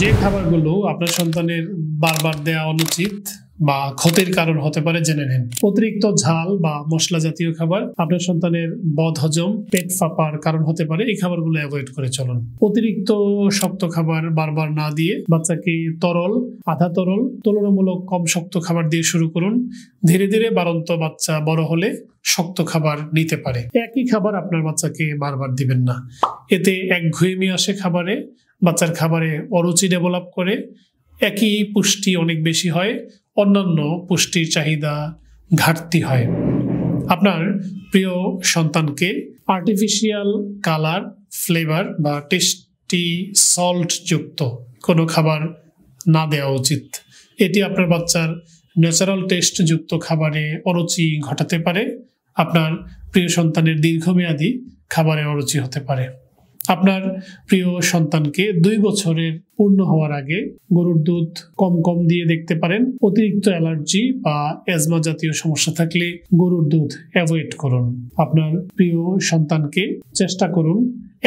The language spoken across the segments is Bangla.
যে খাবারগুলো আপনার সন্তানের বারবার দেওয়া অনুচিত বা ক্ষতির কারণ হতে পারে জেনে নিন। অতিরিক্ত ঝাল বা মশলা জাতীয় খাবার আপনার সন্তানের বদহজম, পেট ফাঁপার কারণ হতে পারে। এই খাবারগুলো অ্যাভয়েড করে চলুন। অতিরিক্ত শক্ত খাবার বারবার না দিয়ে বাচ্চাকে তরল, আধা তরল, তুলনামূলক কম শক্ত খাবার দিয়ে শুরু করুন। ধীরে ধীরে বাড়ন্ত বাচ্চা বড় হলে শক্ত খাবার নিতে পারে। একই খাবার আপনার বাচ্চাকে বারবার দিবেন না, এতে একঘেয়েমি আসে খাবারে, বাচ্চার খাবারে অরুচি ডেভেলপ করে, একই পুষ্টি অনেক বেশি হয়, অন্যান্য পুষ্টির চাহিদা ঘাটতি হয়। আপনার প্রিয় সন্তানকে আর্টিফিশিয়াল কালার, ফ্লেভার বা টেস্টি সল্ট যুক্ত কোনো খাবার না দেওয়া উচিত। এটি আপনার বাচ্চার ন্যাচারাল টেস্ট যুক্ত খাবারে অরুচি ঘটাতে পারে। আপনার প্রিয় সন্তানের দীর্ঘমেয়াদী খাবারে অরুচি হতে পারে। আপনার প্রিয় সন্তানকে 2 বছরের পূর্ণ হওয়ার আগে গরুর দুধ কম কম দিয়ে দেখতে পারেন। অতিরিক্ত অ্যালার্জি বা অ্যাজমা জাতীয় সমস্যা থাকলে গরুর দুধ অ্যাভয়েড করুন। আপনার প্রিয় সন্তানকে চেষ্টা করুন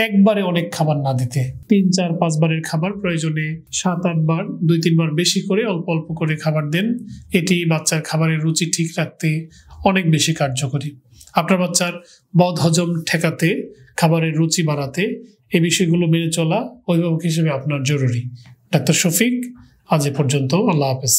একবারে অনেক খাবার না দিতে। 3-4-5 বারের খাবার প্রয়োজনে 7-8 বার, 2-3 বার বেশি করে অল্প অল্প করে খাবার দেন। এটি বাচ্চার খাবারের রুচি ঠিক রাখতে অনেক বেশি কার্যকরী। আপনার বাচ্চার বদহজম ঠেকাতে, খাবারের রুচি বাড়াতে এই বিষয়গুলো মেনে চলা অভিভাবক হিসেবে আপনার জরুরি। ডাক্তার শফিক, আজ এ পর্যন্ত। আল্লাহ হাফেজ।